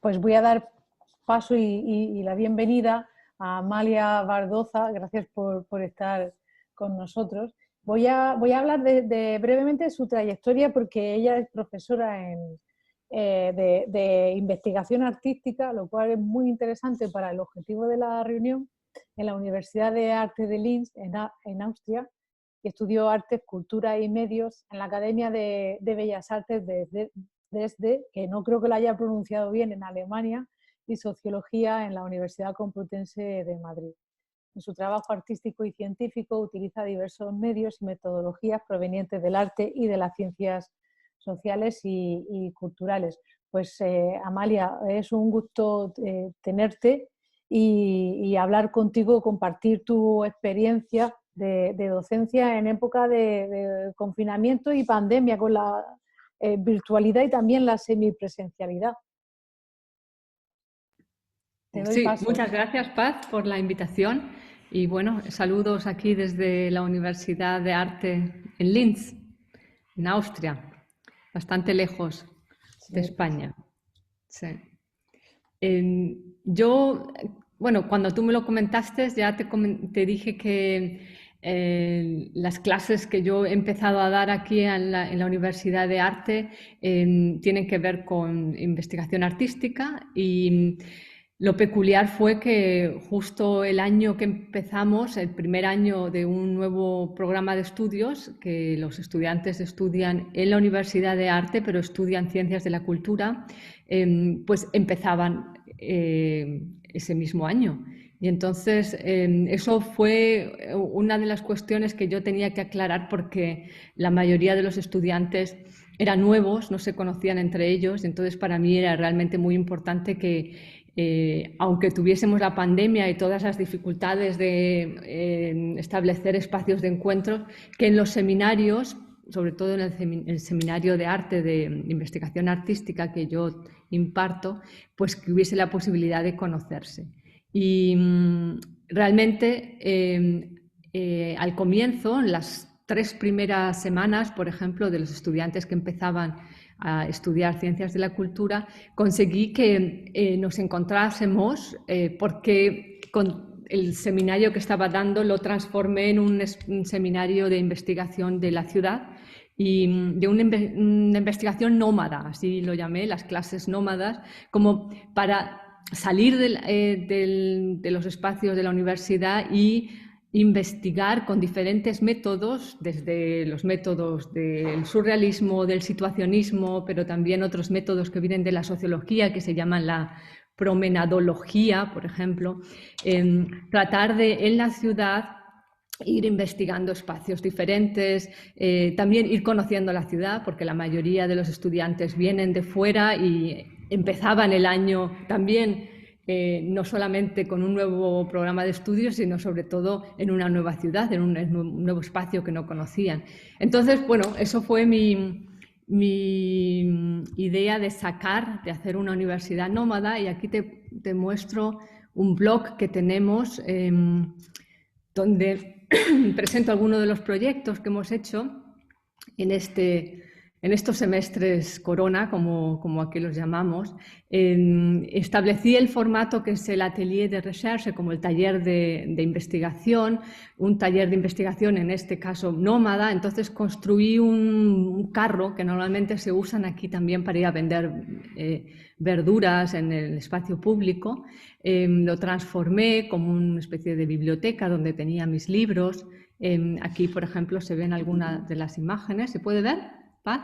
pues voy a dar paso y la bienvenida a Amalia Bardoza. Gracias por estar con nosotros. Voy a hablar brevemente de su trayectoria porque ella es profesora de investigación artística, lo cual es muy interesante para el objetivo de la reunión, en la Universidad de Arte de Linz, en Austria, y estudió Artes, Cultura y Medios en la Academia de Bellas Artes desde, que no creo que lo haya pronunciado bien, en Alemania, y Sociología en la Universidad Complutense de Madrid. En su trabajo artístico y científico utiliza diversos medios y metodologías provenientes del arte y de las ciencias sociales y culturales. Pues Amalia, es un gusto tenerte y hablar contigo, compartir tu experiencia de docencia en época de confinamiento y pandemia, con la virtualidad y también la semipresencialidad. Te doy Sí, paso. muchas gracias, Paz, por la invitación. Y bueno, saludos aquí desde la Universidad de Arte en Linz, en Austria, bastante lejos de España. Sí. Yo, bueno, cuando tú me lo comentaste, ya te dije que las clases que yo he empezado a dar aquí en la Universidad de Arte tienen que ver con investigación artística, y lo peculiar fue que justo el año que empezamos, el primer año de un nuevo programa de estudios, que los estudiantes estudian en la Universidad de Arte, pero estudian Ciencias de la Cultura, pues empezaban ese mismo año. Y entonces eso fue una de las cuestiones que yo tenía que aclarar, porque la mayoría de los estudiantes eran nuevos, no se conocían entre ellos, y entonces para mí era realmente muy importante que, aunque tuviésemos la pandemia y todas las dificultades de establecer espacios de encuentro, que en los seminarios, sobre todo en el seminario de arte, de investigación artística que yo imparto, pues que hubiese la posibilidad de conocerse. Y realmente al comienzo, en las 3 primeras semanas, por ejemplo, de los estudiantes que empezaban a estudiar Ciencias de la Cultura, conseguí que nos encontrásemos porque con el seminario que estaba dando lo transformé en un seminario de investigación de la ciudad, y de una investigación nómada, así lo llamé, las clases nómadas, como para salir de los espacios de la universidad y investigar con diferentes métodos, desde los métodos del surrealismo, del situacionismo, pero también otros métodos que vienen de la sociología, que se llaman la promenadología, por ejemplo, tratar de, en la ciudad, ir investigando espacios diferentes, también ir conociendo la ciudad, porque la mayoría de los estudiantes vienen de fuera y empezaban el año también no solamente con un nuevo programa de estudios, sino sobre todo en una nueva ciudad, en un nuevo espacio que no conocían. Entonces, bueno, eso fue mi idea de hacer una universidad nómada, y aquí te muestro un blog que tenemos donde presento algunos de los proyectos que hemos hecho en estos semestres corona, como aquí los llamamos. Establecí el formato que es el atelier de recherche, como el taller de investigación, un taller de investigación en este caso nómada. Entonces construí un carro que normalmente se usan aquí también para ir a vender verduras en el espacio público. Lo transformé como una especie de biblioteca donde tenía mis libros. Aquí, por ejemplo, se ven algunas de las imágenes. ¿Se puede ver, Paz?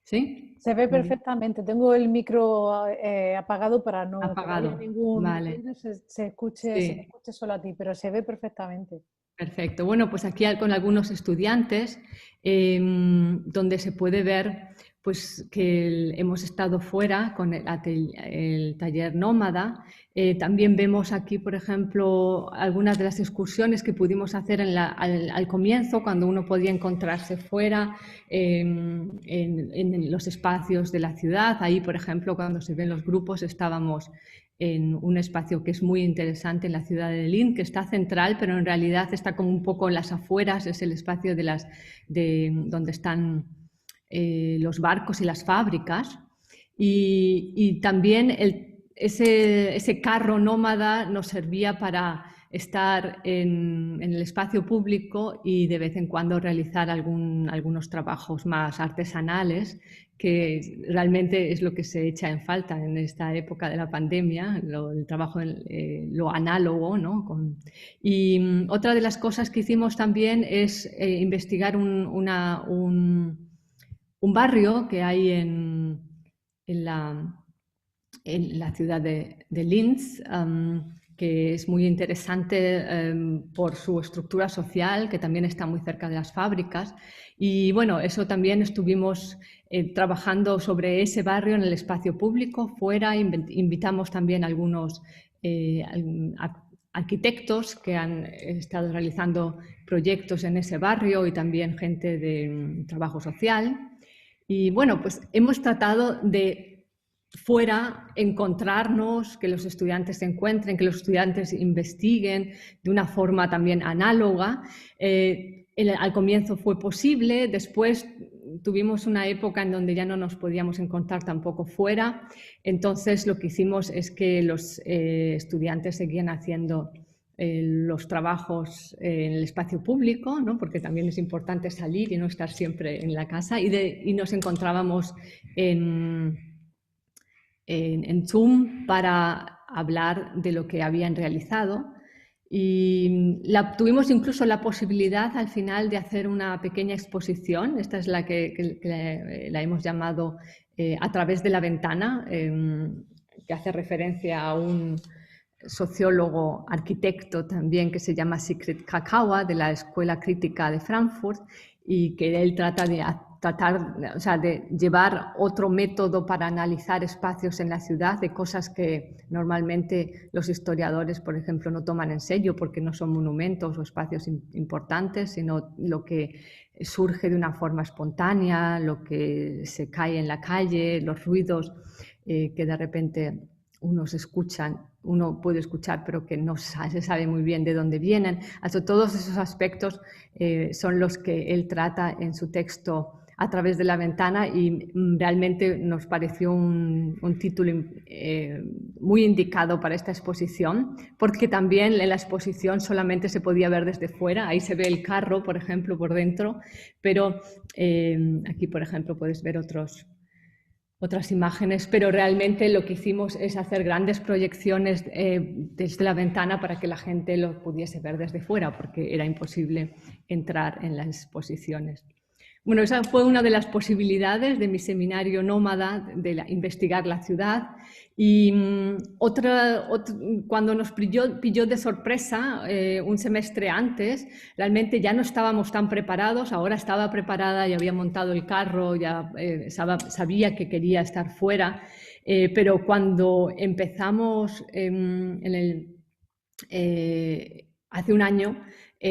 ¿Sí? Se ve perfectamente. Tengo el micro apagado para que no haya Apagado. ningún Vale. ruido, se escuche Sí. solo a ti, pero se ve perfectamente. Perfecto. Bueno, pues aquí con algunos estudiantes, donde se puede ver pues, que hemos estado fuera con el taller nómada. También vemos aquí, por ejemplo, algunas de las excursiones que pudimos hacer al comienzo, cuando uno podía encontrarse fuera, en los espacios de la ciudad. Ahí, por ejemplo, cuando se ven los grupos, estábamos en un espacio que es muy interesante en la ciudad de Linz, que está central, pero en realidad está como un poco en las afueras. Es el espacio donde están los barcos y las fábricas. y también ese carro nómada nos servía para estar en el espacio público y de vez en cuando realizar algunos trabajos más artesanales, que realmente es lo que se echa en falta en esta época de la pandemia, el trabajo, lo análogo, ¿no? Y otra de las cosas que hicimos también es investigar un barrio que hay en la ciudad de Linz, que es muy interesante por su estructura social, que también está muy cerca de las fábricas. Y bueno, eso también estuvimos trabajando sobre ese barrio en el espacio público, fuera. Invitamos también a algunos arquitectos que han estado realizando proyectos en ese barrio y también gente de trabajo social. Y bueno, pues hemos tratado de fuera encontrarnos, que los estudiantes se encuentren, que los estudiantes investiguen de una forma también análoga. Al comienzo fue posible, después tuvimos una época en donde ya no nos podíamos encontrar tampoco fuera, entonces lo que hicimos es que los estudiantes seguían haciendo los trabajos en el espacio público, ¿no? Porque también es importante salir y no estar siempre en la casa, y nos encontrábamos en Zoom para hablar de lo que habían realizado. Y tuvimos incluso la posibilidad al final de hacer una pequeña exposición. Esta es la que la hemos llamado A través de la ventana, que hace referencia a un sociólogo arquitecto también que se llama Sigrid Krakauer, de la Escuela Crítica de Frankfurt, y que él trata de de llevar otro método para analizar espacios en la ciudad, de cosas que normalmente los historiadores, por ejemplo, no toman en serio porque no son monumentos o espacios importantes, sino lo que surge de una forma espontánea, lo que se cae en la calle, los ruidos que de repente uno puede escuchar, pero que no se sabe muy bien de dónde vienen. Todos esos aspectos son los que él trata en su texto A través de la ventana, y realmente nos pareció un título muy indicado para esta exposición, porque también en la exposición solamente se podía ver desde fuera. Ahí se ve el carro, por ejemplo, por dentro, pero aquí, por ejemplo, puedes ver otras imágenes, pero realmente lo que hicimos es hacer grandes proyecciones desde la ventana para que la gente lo pudiese ver desde fuera, porque era imposible entrar en las exposiciones. Bueno, esa fue una de las posibilidades de mi seminario nómada, de investigar la ciudad. Y cuando nos pilló de sorpresa un semestre antes, realmente ya no estábamos tan preparados. Ahora estaba preparada, ya había montado el carro, ya sabía que quería estar fuera, pero cuando empezamos hace un año,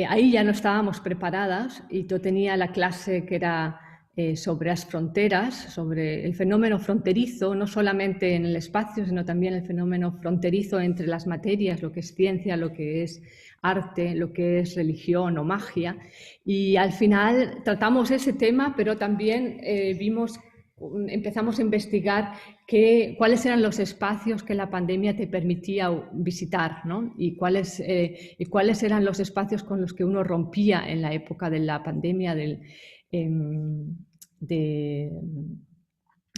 ahí ya no estábamos preparadas, y yo tenía la clase que era sobre las fronteras, sobre el fenómeno fronterizo, no solamente en el espacio, sino también el fenómeno fronterizo entre las materias, lo que es ciencia, lo que es arte, lo que es religión o magia. Y al final tratamos ese tema, pero también empezamos a investigar cuáles eran los espacios que la pandemia te permitía visitar, ¿no? Y cuáles eran los espacios con los que uno rompía en la época de la pandemia, en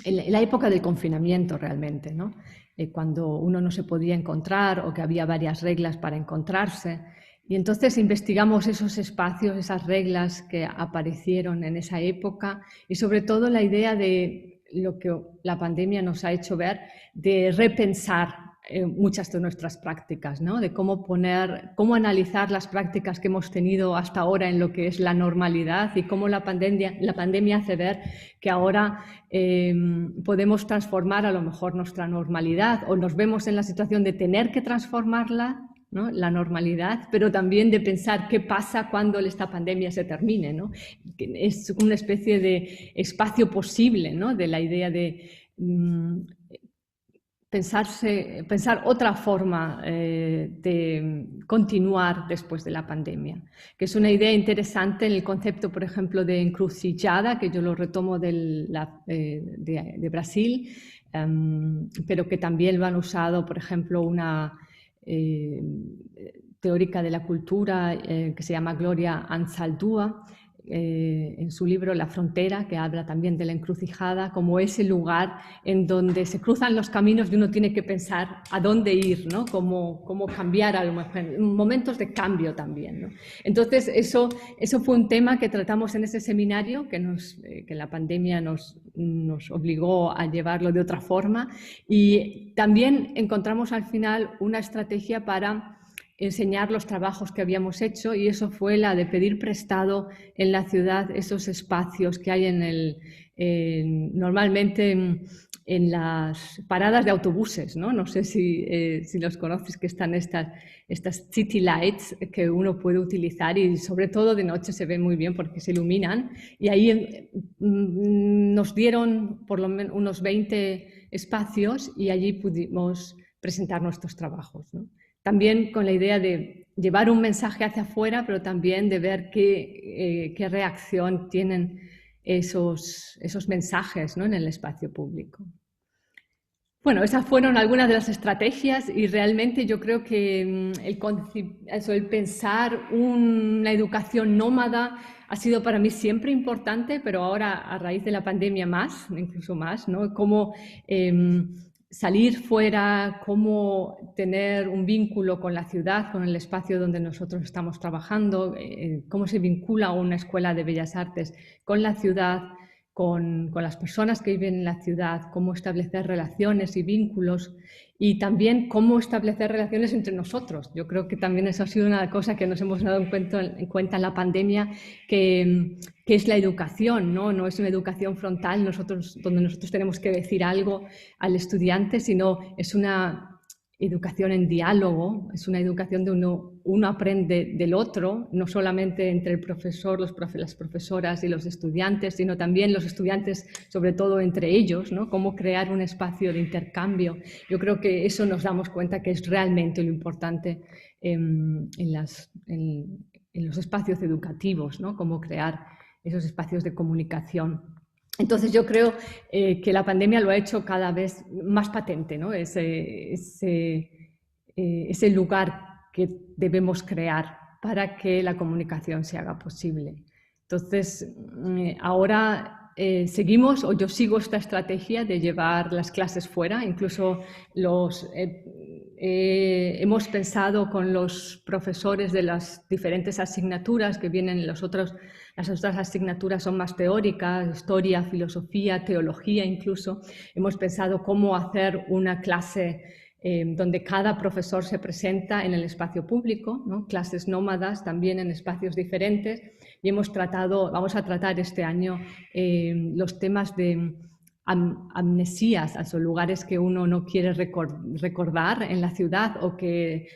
la época del confinamiento realmente, ¿no? Cuando uno no se podía encontrar o que había varias reglas para encontrarse. Y entonces investigamos esos espacios, esas reglas que aparecieron en esa época, y sobre todo la idea de lo que la pandemia nos ha hecho ver, de repensar muchas de nuestras prácticas, ¿no? De cómo analizar las prácticas que hemos tenido hasta ahora en lo que es la normalidad, y cómo la pandemia hace ver que ahora podemos transformar a lo mejor nuestra normalidad, o nos vemos en la situación de tener que transformarla, ¿no? La normalidad, pero también de pensar qué pasa cuando esta pandemia se termine, ¿no? Es una especie de espacio posible, ¿no? De la idea de pensar otra forma de continuar después de la pandemia, que es una idea interesante en el concepto, por ejemplo, de encrucijada, que yo lo retomo de Brasil, pero que también lo han usado, por ejemplo, una teórica de la cultura que se llama Gloria Anzaldúa, en su libro La frontera, que habla también de la encrucijada como ese lugar en donde se cruzan los caminos y uno tiene que pensar a dónde ir, ¿no? Cómo cambiar, a lo mejor, momentos de cambio también, ¿no? Entonces, eso fue un tema que tratamos en ese seminario, que la pandemia nos obligó a llevarlo de otra forma, y también encontramos al final una estrategia para enseñar los trabajos que habíamos hecho, y eso fue la de pedir prestado en la ciudad esos espacios que hay normalmente en las paradas de autobuses, ¿no? No sé si los conoces, que están estas city lights que uno puede utilizar, y sobre todo de noche se ven muy bien porque se iluminan, y ahí nos dieron por lo menos unos 20 espacios y allí pudimos presentar nuestros trabajos, ¿no? También con la idea de llevar un mensaje hacia afuera, pero también de ver qué reacción tienen esos mensajes, ¿no? En el espacio público. Bueno, esas fueron algunas de las estrategias, y realmente yo creo que el pensar una educación nómada ha sido para mí siempre importante, pero ahora a raíz de la pandemia incluso más, ¿no? Cómo salir fuera, cómo tener un vínculo con la ciudad, con el espacio donde nosotros estamos trabajando, cómo se vincula una escuela de bellas artes con la ciudad, con las personas que viven en la ciudad, cómo establecer relaciones y vínculos, y también cómo establecer relaciones entre nosotros. Yo creo que también eso ha sido una cosa que nos hemos dado en cuenta en la pandemia, que es la educación, ¿no? No es una educación frontal donde nosotros tenemos que decir algo al estudiante, sino es una educación en diálogo, es una educación donde uno aprende del otro, no solamente entre el profesor, las profesoras y los estudiantes, sino también los estudiantes, sobre todo entre ellos, ¿no? Cómo crear un espacio de intercambio. Yo creo que eso nos damos cuenta que es realmente lo importante en los espacios educativos, ¿no? Cómo crear esos espacios de comunicación. Entonces yo creo que la pandemia lo ha hecho cada vez más patente, ¿no? Ese lugar que debemos crear para que la comunicación se haga posible. Entonces, ahora seguimos, o yo sigo esta estrategia de llevar las clases fuera, incluso hemos pensado con los profesores de las diferentes asignaturas que vienen las otras asignaturas son más teóricas, historia, filosofía, teología incluso. Hemos pensado cómo hacer una clase donde cada profesor se presenta en el espacio público, ¿no? Clases nómadas también en espacios diferentes, y vamos a tratar este año los temas de amnesías, esos lugares que uno no quiere recordar en la ciudad o que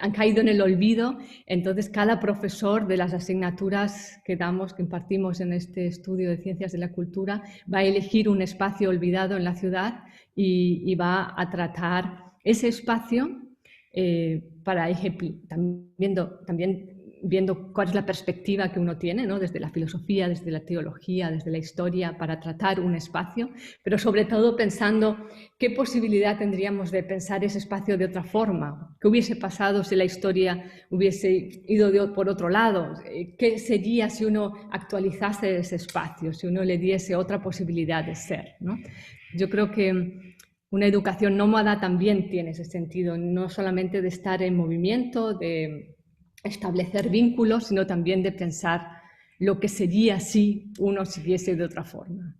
han caído en el olvido. Entonces, cada profesor de las asignaturas que impartimos en este estudio de ciencias de la cultura, va a elegir un espacio olvidado en la ciudad y va a tratar ese espacio para también viendo cuál es la perspectiva que uno tiene, ¿no? Desde la filosofía, desde la teología, desde la historia, para tratar un espacio, pero sobre todo pensando qué posibilidad tendríamos de pensar ese espacio de otra forma, qué hubiese pasado si la historia hubiese ido por otro lado, qué sería si uno actualizase ese espacio, si uno le diese otra posibilidad de ser, ¿no? Yo creo que una educación nómada también tiene ese sentido, no solamente de estar en movimiento, de establecer vínculos, sino también de pensar lo que sería si uno siguiese de otra forma.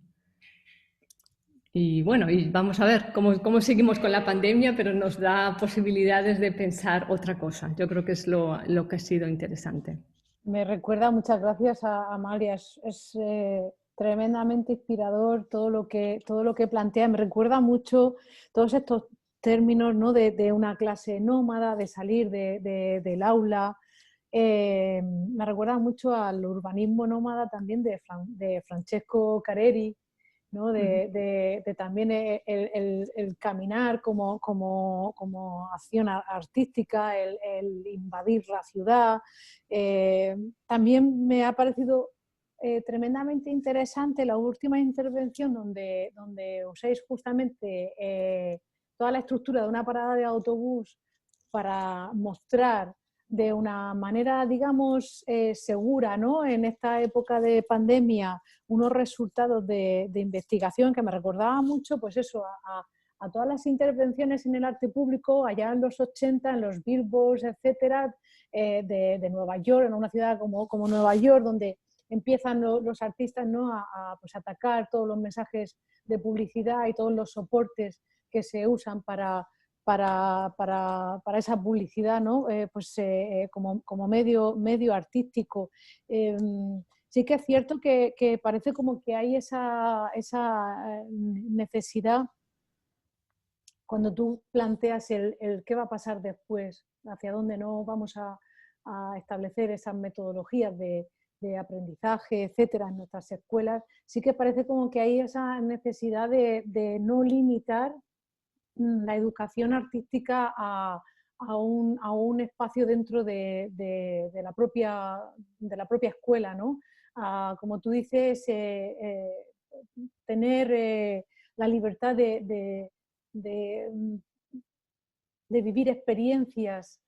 Y bueno, y vamos a ver cómo seguimos con la pandemia, pero nos da posibilidades de pensar otra cosa. Yo creo que es lo que ha sido interesante. Me recuerda, muchas gracias a Amalia, es tremendamente inspirador todo lo que plantea. Me recuerda mucho todos estos términos, ¿no? de una clase nómada, de salir del aula. Me recuerda mucho al urbanismo nómada también de Francesco Careri, ¿no? de también el caminar como acción artística, el invadir la ciudad. También me ha parecido tremendamente interesante la última intervención donde usáis justamente toda la estructura de una parada de autobús para mostrar de una manera, digamos, segura, ¿no? En esta época de pandemia, unos resultados de investigación que me recordaba mucho, pues eso, a todas las intervenciones en el arte público allá en los 80, en los billboards, etcétera, de Nueva York, en una ciudad como Nueva York, donde empiezan los artistas, ¿no? Pues, atacar todos los mensajes de publicidad y todos los soportes que se usan para esa publicidad, ¿no? Como medio artístico. Sí que es cierto que parece como que hay esa necesidad cuando tú planteas el qué va a pasar después, hacia dónde no vamos a establecer esas metodologías de aprendizaje, etcétera, en nuestras escuelas. Sí que parece como que hay esa necesidad de no limitar la educación artística a un espacio dentro de la propia escuela, ¿no? Como tú dices, tener la libertad de vivir experiencias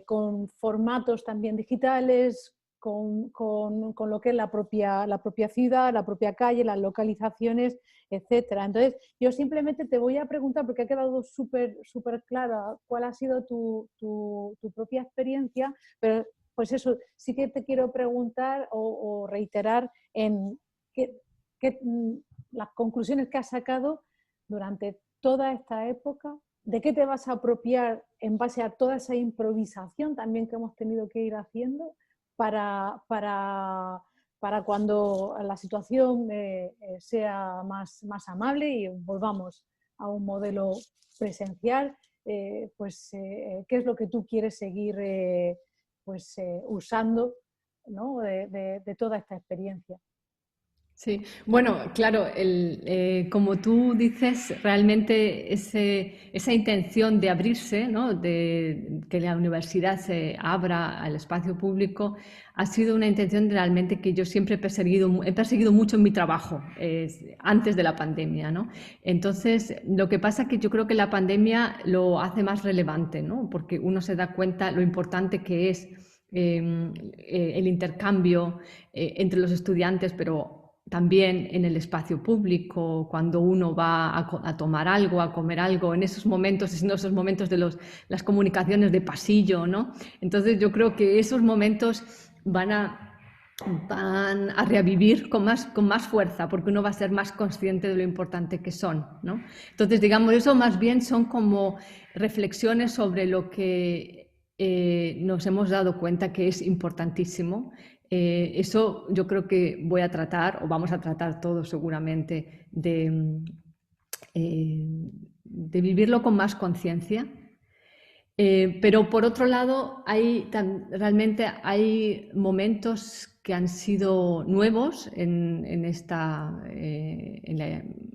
con formatos también digitales, con lo que es la propia ciudad, la propia calle, las localizaciones, etcétera. Entonces, yo simplemente te voy a preguntar, porque ha quedado súper clara cuál ha sido tu propia experiencia, pero pues eso, sí que te quiero preguntar o reiterar en las conclusiones que has sacado durante toda esta época, de qué te vas a apropiar en base a toda esa improvisación también que hemos tenido que ir haciendo para cuando la situación sea más amable y volvamos a un modelo presencial, qué es lo que tú quieres seguir usando, ¿no? de toda esta experiencia. Sí, bueno, claro, como tú dices, realmente esa intención de abrirse, ¿no? De que la universidad se abra al espacio público, ha sido una intención realmente que yo siempre he perseguido mucho en mi trabajo, antes de la pandemia, ¿no? Entonces, lo que pasa es que yo creo que la pandemia lo hace más relevante, ¿no? Porque uno se da cuenta lo importante que es el intercambio entre los estudiantes, pero también en el espacio público, cuando uno va a tomar algo, a comer algo, en esos momentos de las comunicaciones de pasillo, ¿no? Entonces yo creo que esos momentos van a revivir con más fuerza, porque uno va a ser más consciente de lo importante que son, ¿no? Entonces, digamos, eso más bien son como reflexiones sobre lo que nos hemos dado cuenta que es importantísimo. Eso yo creo que voy a tratar, o vamos a tratar todos seguramente, de vivirlo con más conciencia. Pero por otro lado, realmente hay momentos que han sido nuevos en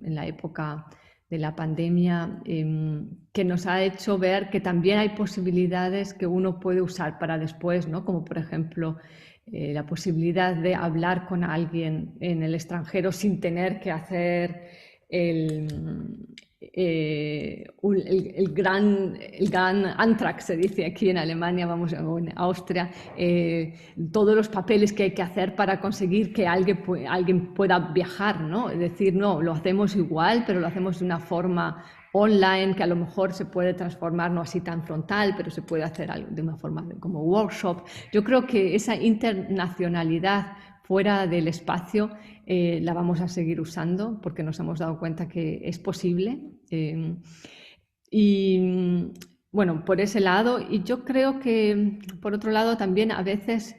la época de la pandemia, que nos ha hecho ver que también hay posibilidades que uno puede usar para después, ¿no? Como por ejemplo la posibilidad de hablar con alguien en el extranjero sin tener que hacer el gran Antrag, se dice aquí en Alemania, vamos, o en Austria, todos los papeles que hay que hacer para conseguir que alguien pueda viajar, ¿no? Es decir, no, lo hacemos igual, pero lo hacemos de una forma online, que a lo mejor se puede transformar no así tan frontal, pero se puede hacer de una forma como workshop. Yo creo que esa internacionalidad fuera del espacio la vamos a seguir usando porque nos hemos dado cuenta que es posible. Y bueno, por ese lado, y yo creo que por otro lado también a veces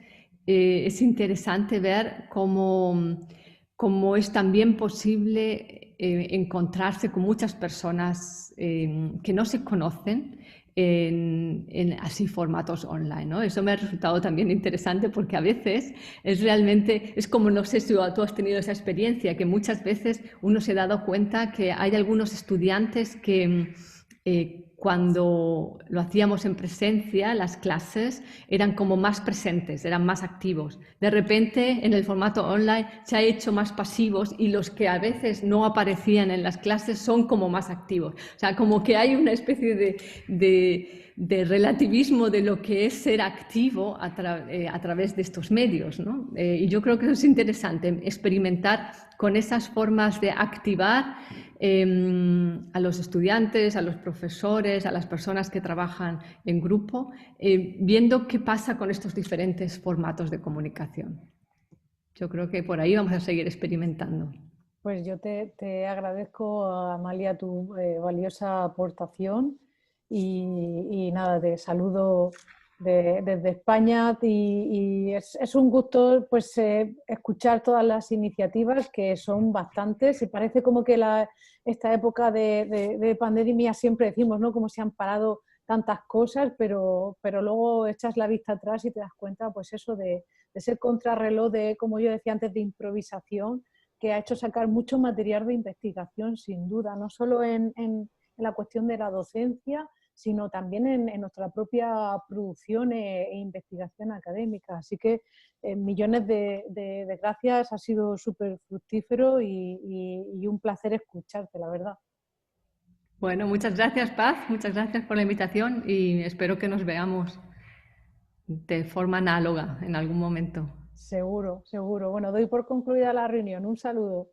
es interesante ver cómo es también posible encontrarse con muchas personas que no se conocen en así formatos online, ¿no? Eso me ha resultado también interesante porque a veces es como, no sé si tú has tenido esa experiencia, que muchas veces uno se ha dado cuenta que hay algunos estudiantes que cuando lo hacíamos en presencia, las clases eran como más presentes, eran más activos. De repente, en el formato online se ha hecho más pasivos y los que a veces no aparecían en las clases son como más activos. O sea, como que hay una especie de relativismo de lo que es ser activo a través de estos medios, ¿no? Y yo creo que eso es interesante, experimentar con esas formas de activar a los estudiantes, a los profesores, a las personas que trabajan en grupo, viendo qué pasa con estos diferentes formatos de comunicación. Yo creo que por ahí vamos a seguir experimentando. Pues yo te agradezco, Amalia, tu valiosa aportación y nada, te saludo desde España y es un gusto pues escuchar todas las iniciativas que son bastantes y parece como que esta época de pandemia siempre decimos, ¿no? Como se han parado tantas cosas, pero luego echas la vista atrás y te das cuenta pues eso de ser contrarreloj, de como yo decía antes, de improvisación que ha hecho sacar mucho material de investigación, sin duda, no solo en la cuestión de la docencia, sino también en nuestra propia producción e investigación académica. Así que millones de gracias, ha sido súper fructífero y un placer escucharte, la verdad. Bueno, muchas gracias, Paz, muchas gracias por la invitación y espero que nos veamos de forma análoga en algún momento. Seguro, seguro. Bueno, doy por concluida la reunión. Un saludo.